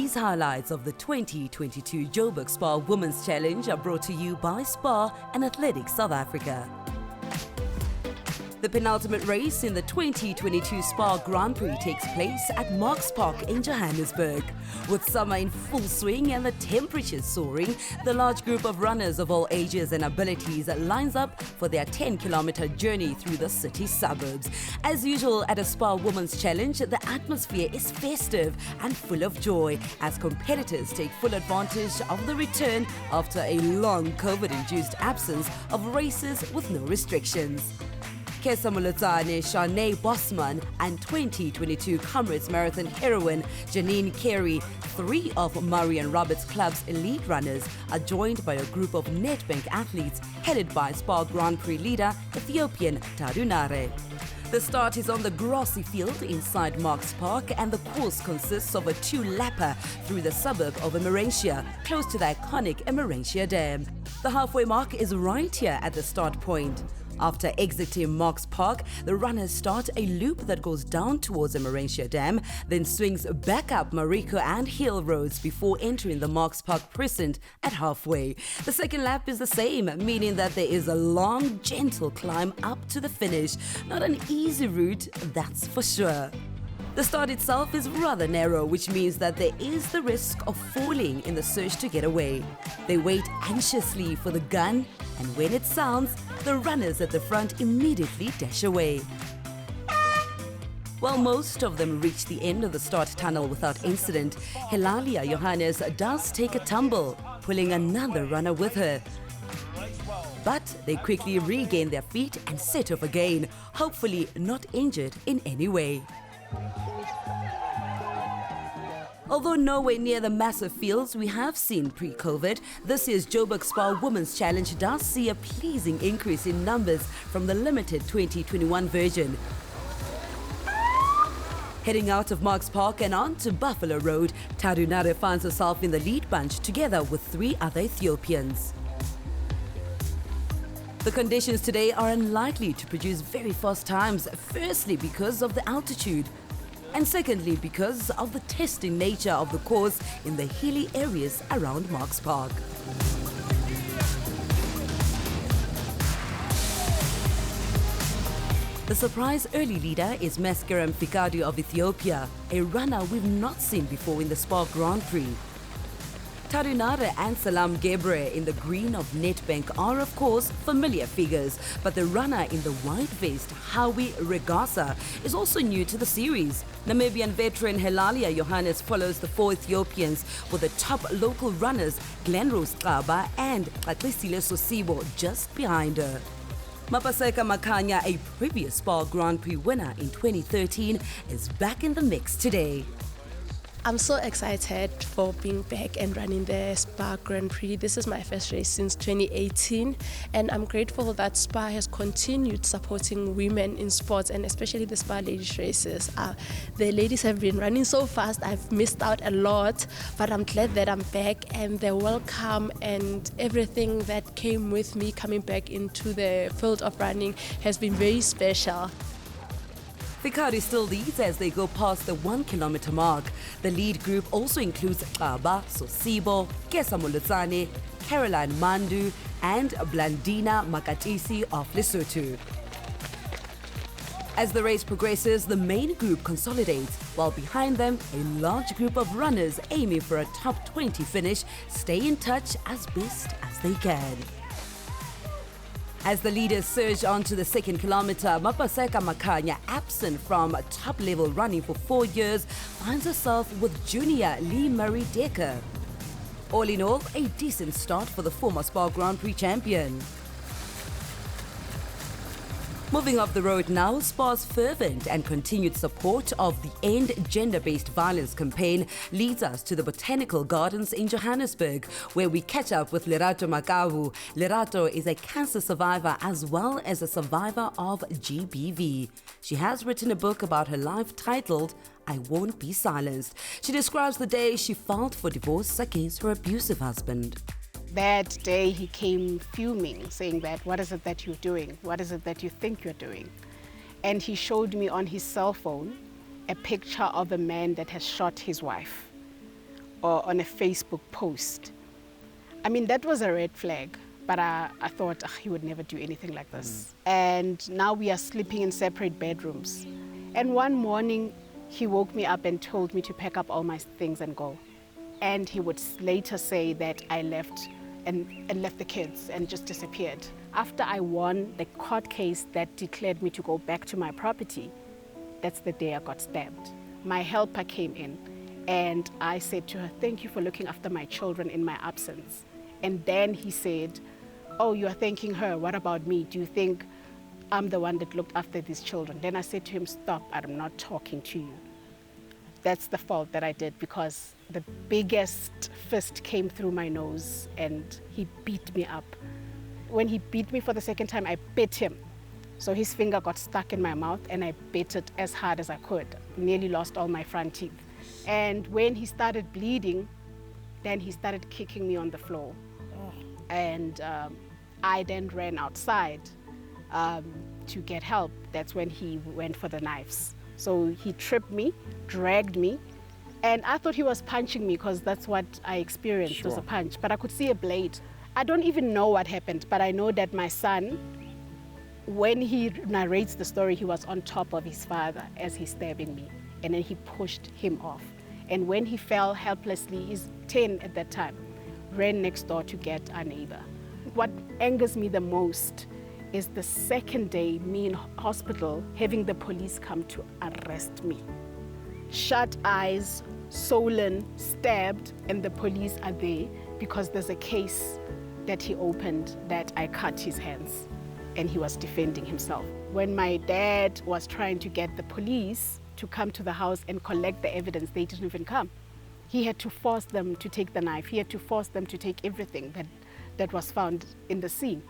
These highlights of the 2022 Joburg Spar Women's Challenge are brought to you by Spar and Athletics South Africa. The penultimate race in the 2022 Spar Grand Prix takes place at Marks Park in Johannesburg. With summer in full swing and the temperatures soaring, the large group of runners of all ages and abilities lines up for their 10-kilometer journey through the city suburbs. As usual at a Spar Women's Challenge, the atmosphere is festive and full of joy as competitors take full advantage of the return after a long COVID-induced absence of races with no restrictions. Kesa Mulutsane, Shanae Bosman, and 2022 Comrades Marathon heroine Janine Carey, three of Marion Roberts Club's elite runners, are joined by a group of Nedbank athletes headed by Spar Grand Prix leader Ethiopian Tadunare. The start is on the grassy field inside Marks Park, and the course consists of a two-lapper through the suburb of Emerentia, close to the iconic Emerentia Dam. The halfway mark is right here at the start point. After exiting Marks Park, the runners start a loop that goes down towards Emerentia Dam, then swings back up Mariko and Hill roads before entering the Marks Park precinct at halfway. The second lap is the same, meaning that there is a long, gentle climb up to the finish. Not an easy route, that's for sure. The start itself is rather narrow, which means that there is the risk of falling in the search to get away. They wait anxiously for the gun, and when it sounds, the runners at the front immediately dash away. While most of them reach the end of the start tunnel without incident, Helalia Johannes does take a tumble, pulling another runner with her. But they quickly regain their feet and set off again, hopefully not injured in any way. Although nowhere near the massive fields we have seen pre-COVID, this year's Joburg Spar Women's Challenge does see a pleasing increase in numbers from the limited 2021 version. Heading out of Marks Park and on to Buffalo Road, Tadunare finds herself in the lead bunch together with three other Ethiopians. The conditions today are unlikely to produce very fast times, firstly because of the altitude, and secondly because of the testing nature of the course in the hilly areas around Marks Park. The surprise early leader is Meskerem Fikadu of Ethiopia, a runner we've not seen before in the Spar Grand Prix. Tadunare and Salam Gebre in the green of Nedbank are of course familiar figures, but the runner in the white vest, Hawi Regasa, is also new to the series. Namibian veteran Helalia Johannes follows the four Ethiopians with the top local runners Glenrose Kaba and Xaxisile Sosibo just behind her. Mapaseka Makanya, a previous Spar Grand Prix winner in 2013, is back in the mix today. I'm so excited for being back and running the Spar Grand Prix. This is my first race since 2018, and I'm grateful that Spar has continued supporting women in sports, and especially the Spar ladies races. The ladies have been running so fast, I've missed out a lot, but I'm glad that I'm back, and the welcome and everything that came with me coming back into the field of running has been very special. Fikari still leads as they go past the 1 kilometer mark. The lead group also includes Kaba, Sosibo, Kesa Mulutsane, Caroline Mandu, and Blandina Makatisi of Lesotho. As the race progresses, the main group consolidates, while behind them, a large group of runners aiming for a top 20 finish stay in touch as best as they can. As the leaders surge onto the 2nd kilometer, Mapaseka Makanya, absent from top-level running for 4 years, finds herself with junior Lee Murray Decker. All in all, a decent start for the former Spar Grand Prix champion. Moving off the road now, Spar's fervent and continued support of the End Gender-Based Violence campaign leads us to the Botanical Gardens in Johannesburg, where we catch up with Lerato Makavu. Lerato is a cancer survivor as well as a survivor of GBV. She has written a book about her life titled I Won't Be Silenced. She describes the day she filed for divorce against her abusive husband. That day he came fuming, saying that, what is it that you're doing? What is it that you think you're doing? And he showed me on his cell phone a picture of a man that has shot his wife. or on a Facebook post. I mean, that was a red flag, but I thought he would never do anything like this. And now we are sleeping in separate bedrooms. And one morning, he woke me up and told me to pack up all my things and go. And he would later say that I left and left the kids and just disappeared. After I won the court case that declared me to go back to my property, that's the day I got stabbed. My helper came in and I said to her, "Thank you for looking after my children in my absence." And then he said, "Oh, you are thanking her. What about me? Do you think I'm the one that looked after these children?" Then I said to him, "Stop, I'm not talking to you." That's the fault that I did, because the biggest fist came through my nose and he beat me up. When he beat me for the second time, I bit him. So his finger got stuck in my mouth and I bit it as hard as I could. Nearly lost all my front teeth. And when he started bleeding, then he started kicking me on the floor. And I then ran outside to get help. That's when he went for the knives. So he tripped me, dragged me, and I thought he was punching me because that's what I experienced, was a punch. But I could see a blade. I don't even know what happened, but I know that my son, when he narrates the story, he was on top of his father as he's stabbing me, and then he pushed him off. And when he fell helplessly, he's 10 at that time, ran next door to get our neighbor. What angers me the most is the second day, me in hospital, having the police come to arrest me. Shut eyes, swollen, stabbed, and the police are there because there's a case that he opened that I cut his hands, and he was defending himself. When my dad was trying to get the police to come to the house and collect the evidence, they didn't even come. He had to force them to take the knife. He had to force them to take everything that was found in the scene.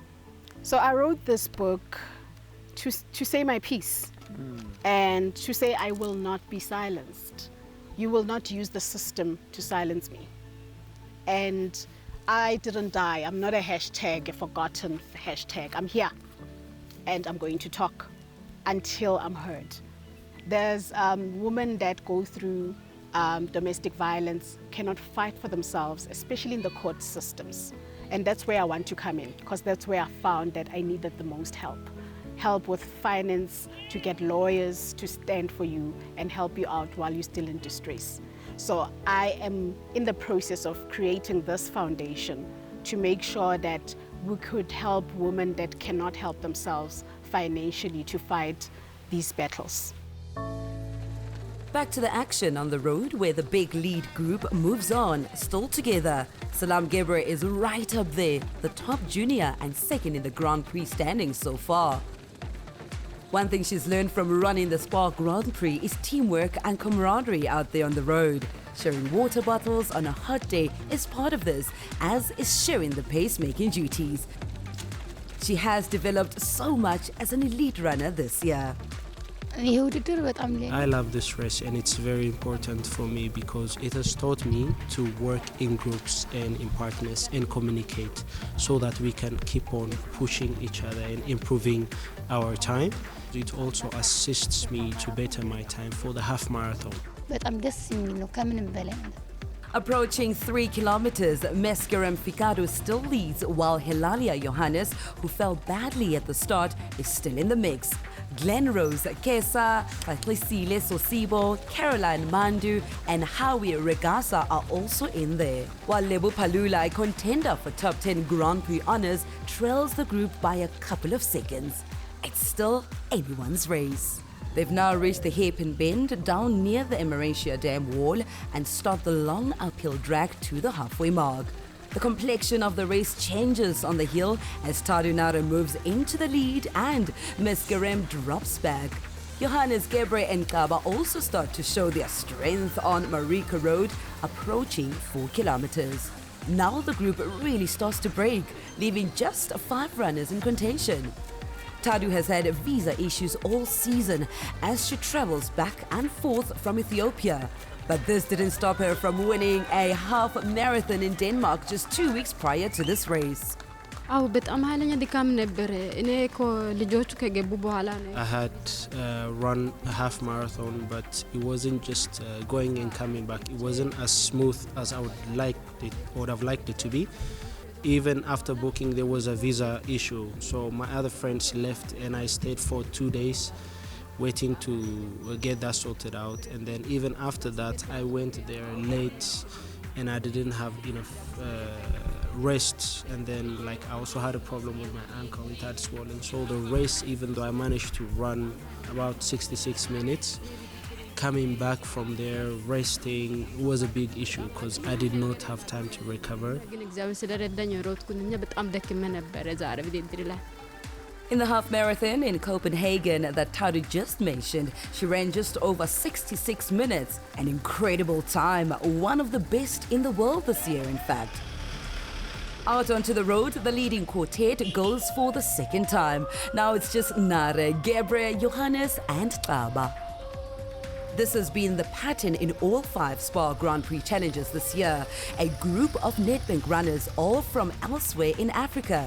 So I wrote this book to say my piece and to say I will not be silenced. You will not use the system to silence me. And I didn't die. I'm not a hashtag, a forgotten hashtag. I'm here and I'm going to talk until I'm heard. There's women that go through domestic violence, cannot fight for themselves, especially in the court systems. And that's where I want to come in, because that's where I found that I needed the most help. Help with finance, to get lawyers to stand for you and help you out while you're still in distress. So I am in the process of creating this foundation to make sure that we could help women that cannot help themselves financially to fight these battles. Back to the action on the road, where the big lead group moves on, still together. Salam Gebre is right up there, the top junior and second in the Grand Prix standings so far. One thing she's learned from running the Spar Grand Prix is teamwork and camaraderie out there on the road. Sharing water bottles on a hot day is part of this, as is sharing the pacemaking duties. She has developed so much as an elite runner this year. I love this race, and it's very important for me because it has taught me to work in groups and in partners and communicate so that we can keep on pushing each other and improving our time. It also assists me to better my time for the half marathon. Approaching 3 kilometers, Meskerem Ficado still leads, while Hilalia Johannes, who fell badly at the start, is still in the mix. Glen Rose Kesa, Patricile Sosibo, Caroline Mandu and Howie Regasa are also in there. While Lebu Palula, a contender for top 10 Grand Prix honours, trails the group by a couple of seconds. It's still anyone's race. They've now reached the hairpin bend down near the Emeratia Dam wall and start the long uphill drag to the halfway mark. The complexion of the race changes on the hill as Tadunara moves into the lead and Meskerem drops back. Johannes Gebre and Kaba also start to show their strength on Marika Road, approaching 4 kilometers. Now the group really starts to break, leaving just 5 runners in contention. Tadu has had visa issues all season as she travels back and forth from Ethiopia. But this didn't stop her from winning a half marathon in Denmark just 2 weeks prior to this race. አዎ በጣም ኃይለኛ ድካም ነበር እኔ እኮ ልጆቹ ከገቡ በኋላ ነው I had run a half marathon, but it wasn't just going and coming back. It wasn't as smooth as I would have liked it to be. Even after booking, there was a visa issue, so my other friends left and I stayed for 2 days waiting to get that sorted out. And then even after that, I went there late and I didn't have enough rest. And then I also had a problem with my ankle. It had swollen. So the race, even though I managed to run about 66 minutes, coming back from there, resting, was a big issue because I did not have time to recover. In the half marathon in Copenhagen that Tadu just mentioned, she ran just over 66 minutes, an incredible time, one of the best in the world this year, in fact. Out onto the road, the leading quartet goes for the second time. Now it's just Nare, Gabriel, Johannes and Taba. This has been the pattern in all 5 Spar Grand Prix challenges this year. A group of Nedbank runners, all from elsewhere in Africa.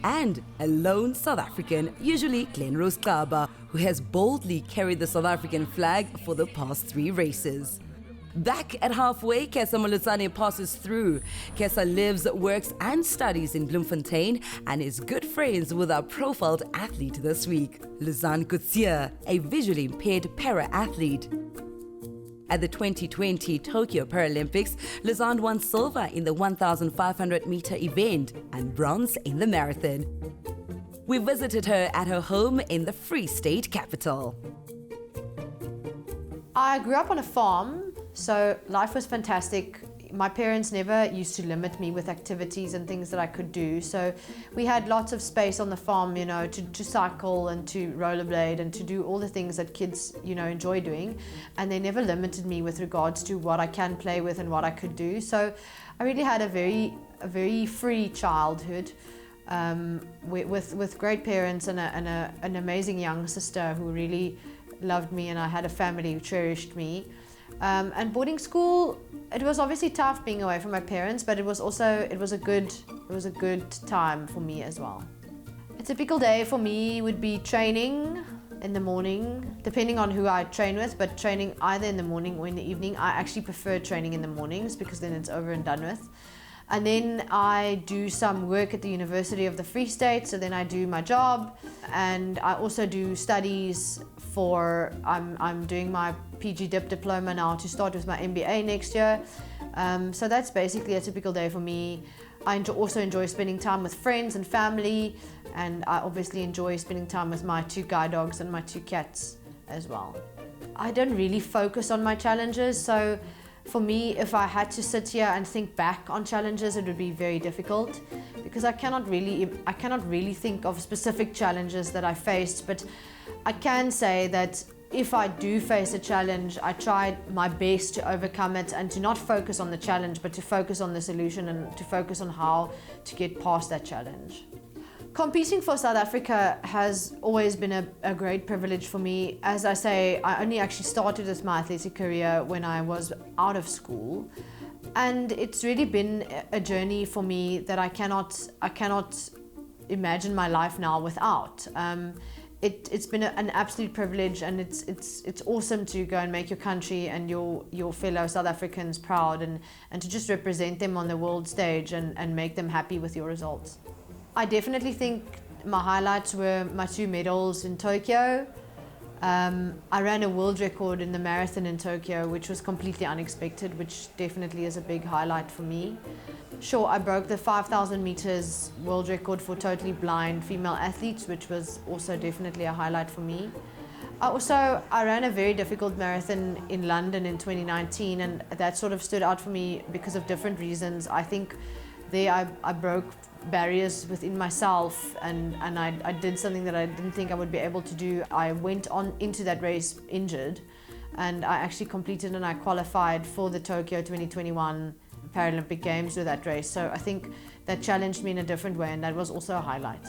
And a lone South African, usually Glenrose Kaba, who has boldly carried the South African flag for the past 3 races. Back at halfway, Kesa Molusane passes through. Kesa lives, works and studies in Bloemfontein and is good friends with our profiled athlete this week, Lizanne Coetzee, a visually impaired para-athlete. At the 2020 Tokyo Paralympics, Lizanne won silver in the 1,500-meter event and bronze in the marathon. We visited her at her home in the Free State capital. I grew up on a farm, so life was fantastic. My parents never used to limit me with activities and things that I could do. So we had lots of space on the farm, to cycle and to rollerblade and to do all the things that kids, enjoy doing. And they never limited me with regards to what I can play with and what I could do. So I really had a very free childhood with great parents and an amazing young sister who really loved me, and I had a family who cherished me. And boarding school, it was obviously tough being away from my parents, but it was a good time for me as well. A typical day for me would be training in the morning, depending on who I train with, but training either in the morning or in the evening. I actually prefer training in the mornings because then it's over and done with. And then I do some work at the University of the Free State, so then I do my job, and I also do studies for, I'm doing my PG Dip diploma now to start with my MBA next year. So that's basically a typical day for me. I also enjoy spending time with friends and family, and I obviously enjoy spending time with my 2 guide dogs and my 2 cats as well. I don't really focus on my challenges, so for me, if I had to sit here and think back on challenges, it would be very difficult because I cannot really think of specific challenges that I faced, but I can say that if I do face a challenge, I tried my best to overcome it and to not focus on the challenge, but to focus on the solution and to focus on how to get past that challenge. Competing for South Africa has always been a great privilege for me. As I say, I only actually started with my athletic career when I was out of school. And it's really been a journey for me that I cannot imagine my life now without. It's been an absolute privilege, and it's awesome to go and make your country and your fellow South Africans proud and to just represent them on the world stage and make them happy with your results. I definitely think my highlights were my 2 medals in Tokyo. I ran a world record in the marathon in Tokyo, which was completely unexpected, which definitely is a big highlight for me. Sure, I broke the 5,000 meters world record for totally blind female athletes, which was also definitely a highlight for me. I ran a very difficult marathon in London in 2019, and that sort of stood out for me because of different reasons. I think there I broke barriers within myself, and I did something that I didn't think I would be able to do. I went on into that race injured, and I actually completed and I qualified for the Tokyo 2021 Paralympic Games with that race. So I think that challenged me in a different way, and that was also a highlight.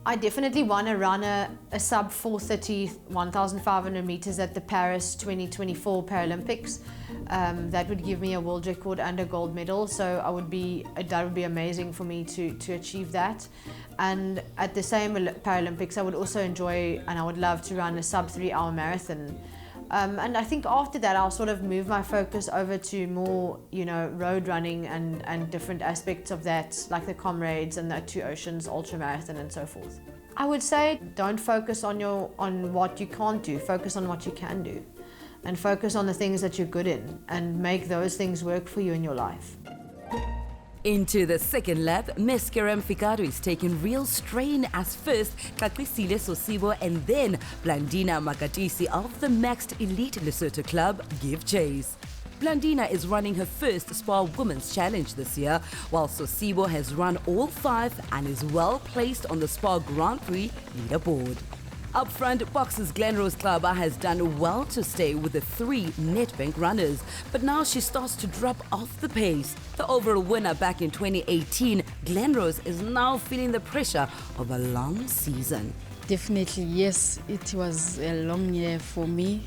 I definitely want to run a sub 4:30 1,500 meters at the Paris 2024 Paralympics. That would give me a world record and a gold medal, so that would be amazing for me to achieve that. And at the same Paralympics, I would also enjoy and I would love to run a sub 3-hour marathon. And I think after that, I'll sort of move my focus over to more, road running and different aspects of that, like the Comrades and the Two Oceans Ultra Marathon and so forth. I would say don't focus on what you can't do, focus on what you can do. And focus on the things that you're good in and make those things work for you in your life. Into the second lap, Miss Kerem Fikado is taking real strain as first Kakwisile Sosibo and then Blandina Makatisi of the Maxed Elite Lesotho Club give chase. Blandina is running her first SPAR Women's Challenge this year, while Sosibo has run all 5 and is well placed on the SPAR Grand Prix leaderboard. Up front, Boxers Glenrose Klaba has done well to stay with the 3 Nedbank runners, but now she starts to drop off the pace. The overall winner back in 2018, Glenrose is now feeling the pressure of a long season. Definitely, yes. It was a long year for me.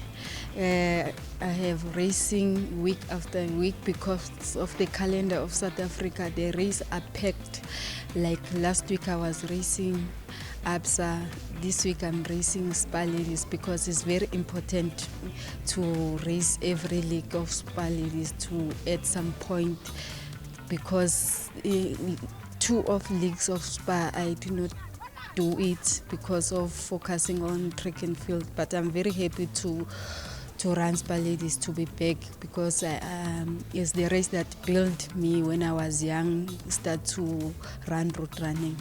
I have racing week after week because of the calendar of South Africa. The races are packed. Like last week I was racing ABSA. This week I'm racing SPAR Ladies because it's very important to race every league of SPAR Ladies to at some point, because 2 of leagues of SPAR I do not do it because of focusing on track and field, but I'm very happy to run SPAR Ladies, to be back, because it's the race that built me when I was young, start to run route running.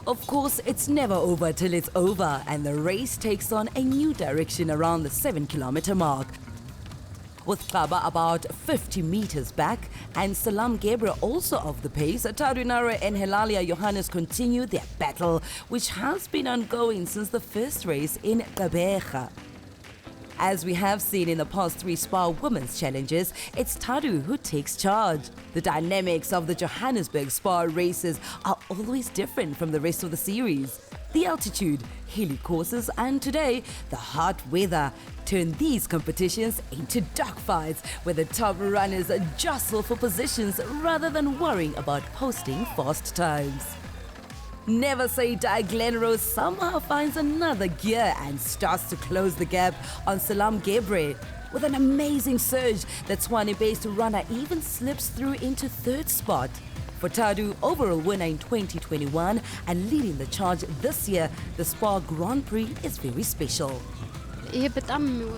Of course, it's never over till it's over, and the race takes on a new direction around the 7-kilometer mark. With Klaba about 50 meters back and Salam Gabriel also off the pace, Tadu Nare and Helalia Johannes continue their battle, which has been ongoing since the first race in Gqeberha. As we have seen in the past 3 SPAR Women's Challenges, it's Tadu who takes charge. The dynamics of the Johannesburg SPAR races are always different from the rest of the series. The altitude, hilly courses, and today, the hot weather turn these competitions into dogfights where the top runners jostle for positions rather than worrying about posting fast times. Never Say Die Glenrose somehow finds another gear and starts to close the gap on Salam Gebre. With an amazing surge, the Tshwane-based runner even slips through into 3rd spot. For Tadu, overall winner in 2021 and leading the charge this year, the SPAR Grand Prix is very special.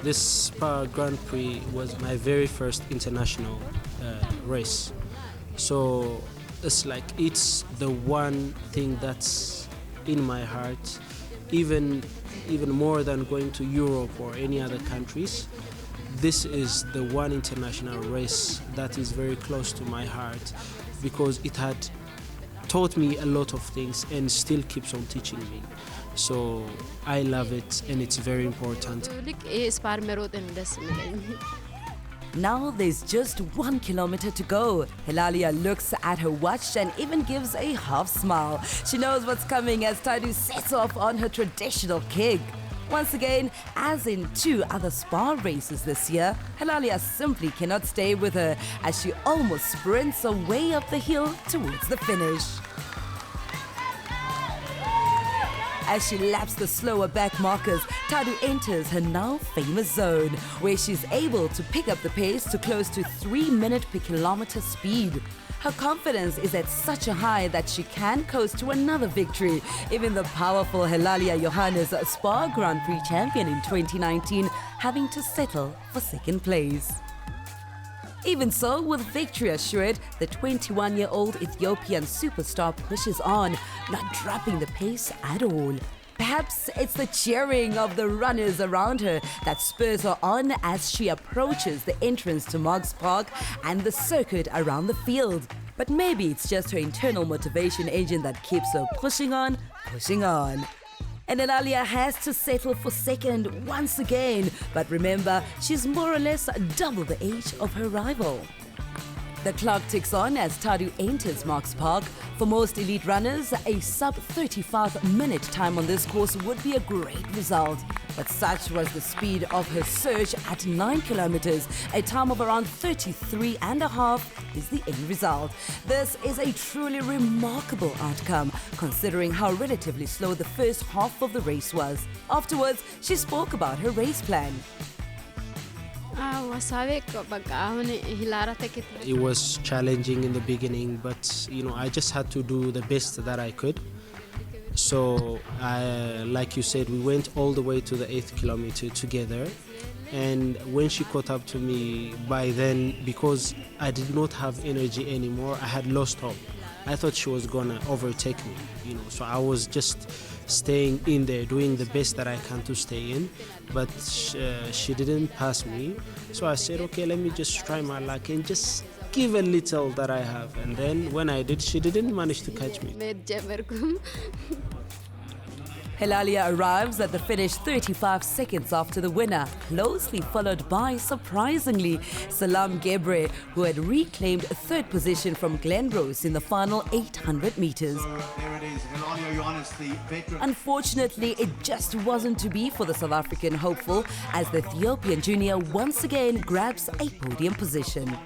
This SPAR Grand Prix was my very first international race. So it's the one thing that's in my heart, even more than going to Europe or any other countries. This is the one international race that is very close to my heart, because it had taught me a lot of things and still keeps on teaching me. So I love it, and it's very important. Now there's just 1 kilometer to go. Helalia looks at her watch and even gives a half smile. She knows what's coming as Tadu sets off on her traditional kick. Once again, as in 2 other SPAR races this year, Helalia simply cannot stay with her as she almost sprints away up the hill towards the finish. As she laps the slower back markers, Tadu enters her now famous zone, where she's able to pick up the pace to close to 3 minutes per kilometer speed. Her confidence is at such a high that she can coast to another victory, even the powerful Helalia Johannes, SPAR Grand Prix champion in 2019, having to settle for 2nd place. Even so, with victory assured, the 21-year-old Ethiopian superstar pushes on, not dropping the pace at all. Perhaps it's the cheering of the runners around her that spurs her on as she approaches the entrance to Moggs Park and the circuit around the field. But maybe it's just her internal motivation engine that keeps her pushing on, pushing on. And Helalia has to settle for 2nd once again. But remember, she's more or less double the age of her rival. The clock ticks on as Tadu enters Marks Park. For most elite runners, a sub-35-minute time on this course would be a great result. But such was the speed of her surge at 9 kilometers. A time of around 33.5 is the end result. This is a truly remarkable outcome, considering how relatively slow the first half of the race was. Afterwards, she spoke about her race plan. It was challenging in the beginning, but I just had to do the best that I could. So, like you said, we went all the way to the 8th kilometer together. And when she caught up to me, by then, because I did not have energy anymore, I had lost hope. I thought she was gonna overtake me, So I was just staying in there, doing the best that I can to stay in. But she didn't pass me. So I said, okay, let me just try my luck and just give a little that I have. And then when I did, she didn't manage to catch me. Helalia arrives at the finish 35 seconds after the winner, closely followed by, surprisingly, Salam Gebre, who had reclaimed third position from Glenrose in the final 800 meters. There it is, Helalia Johannes, the veteran. Unfortunately, it just wasn't to be for the South African hopeful, as the Ethiopian junior once again grabs a podium position.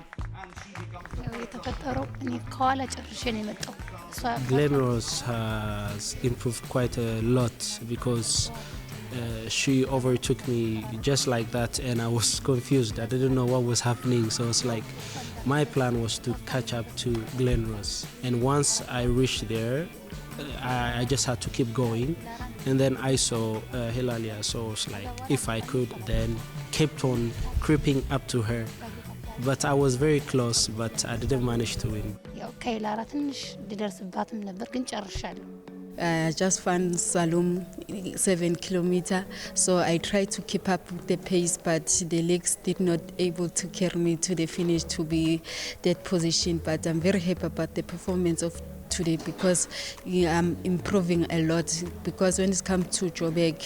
Glenrose has improved quite a lot because she overtook me just like that, and I was confused. I didn't know what was happening, so it's like my plan was to catch up to Glenrose, and once I reached there, I just had to keep going. And then I saw Helalia, so it's like if I could, then kept on creeping up to her. But I was very close, but I didn't manage to win. I just found Salom 7 kilometers, so I tried to keep up with the pace, but the legs did not able to carry me to the finish to be that position. But I'm very happy about the performance of today because I'm improving a lot. Because when it comes to Joburg,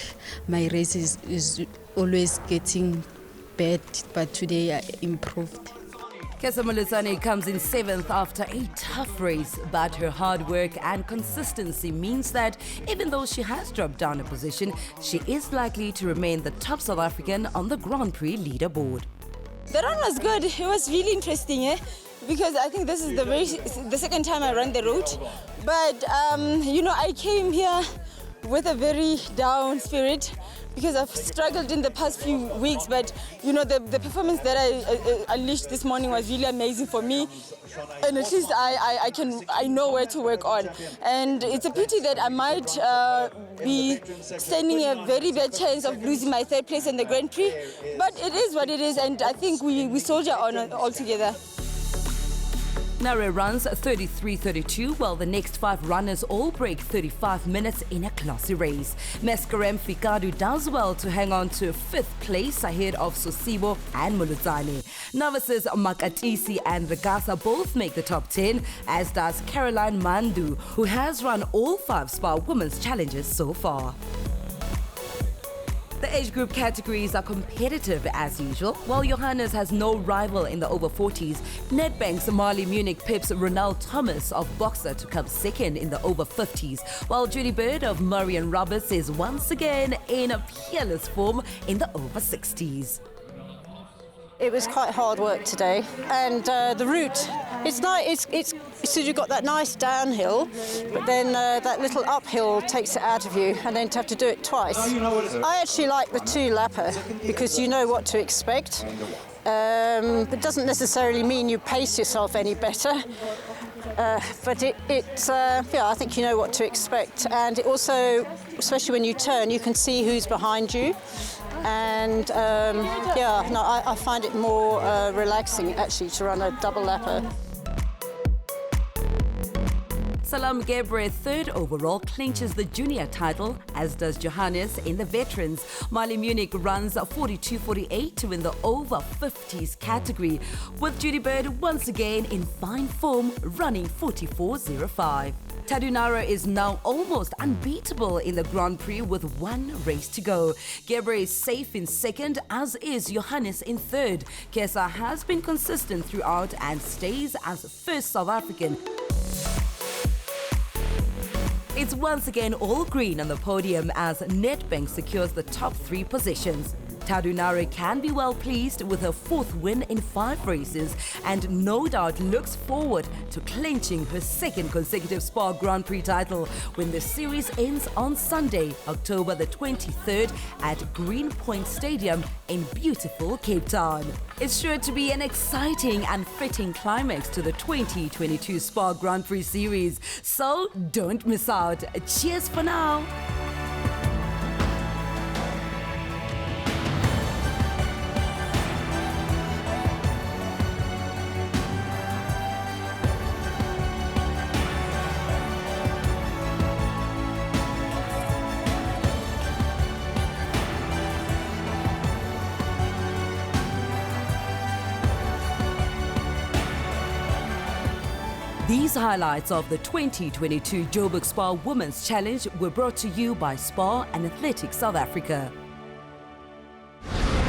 my race is always getting bad, but today I improved. Kesa Muluzane comes in 7th after a tough race, but her hard work and consistency means that even though she has dropped down a position, she is likely to remain the top South African on the Grand Prix leaderboard. The run was good. It was really interesting, because I think this is the second time I ran the route. But I came here with a very down spirit, because I've struggled in the past few weeks, but the performance that I unleashed this morning was really amazing for me, and at least I know where to work on. And it's a pity that I might be standing a very bad chance of losing my third place in the Grand Prix, but it is what it is, and I think we soldier on all together. Nare runs 33.32, while the next 5 runners all break 35 minutes in a classy race. Meskarem Fikadu does well to hang on to 5th place ahead of Sosibo and Muluzane. Novices Makatisi and Regasa both make the top 10, as does Caroline Mandu, who has run all 5 Spar Women's Challenges so far. The age group categories are competitive as usual. While Johannes has no rival in the over 40s, Nedbank's Marley Munich pips Ronald Thomas of Boxer to come second in the over 50s, while Judy Bird of Marion Roberts is once again in a peerless form in the over 60s. It was quite hard work today, and the route, it's nice. So you've got that nice downhill, but then that little uphill takes it out of you, and then to have to do it twice. I actually like the 2-lapper because you know what to expect. It doesn't necessarily mean you pace yourself any better, but I think you know what to expect, and it also, especially when you turn, you can see who's behind you. And I find it more relaxing actually to run a double lapper. Salam Gebre, 3rd overall, clinches the junior title, as does Johannes in the veterans. Marley Munich runs 42.48 to win the over 50s category, with Judy Bird once again in fine form, running 44.05. Tadunara is now almost unbeatable in the Grand Prix with one race to go. Gebre is safe in second, as is Johannes in third. Kesa has been consistent throughout and stays as first South African. It's once again all green on the podium as Nedbank secures the top 3 positions. Tadunara can be well pleased with her 4th win in 5 races and no doubt looks forward to clinching her 2nd consecutive Spar Grand Prix title when the series ends on Sunday, October the 23rd at Greenpoint Stadium in beautiful Cape Town. It's sure to be an exciting and fitting climax to the 2022 Spar Grand Prix series, so don't miss out. Cheers for now! These highlights of the 2022 Joburg Spar Women's Challenge were brought to you by Spar and Athletics South Africa.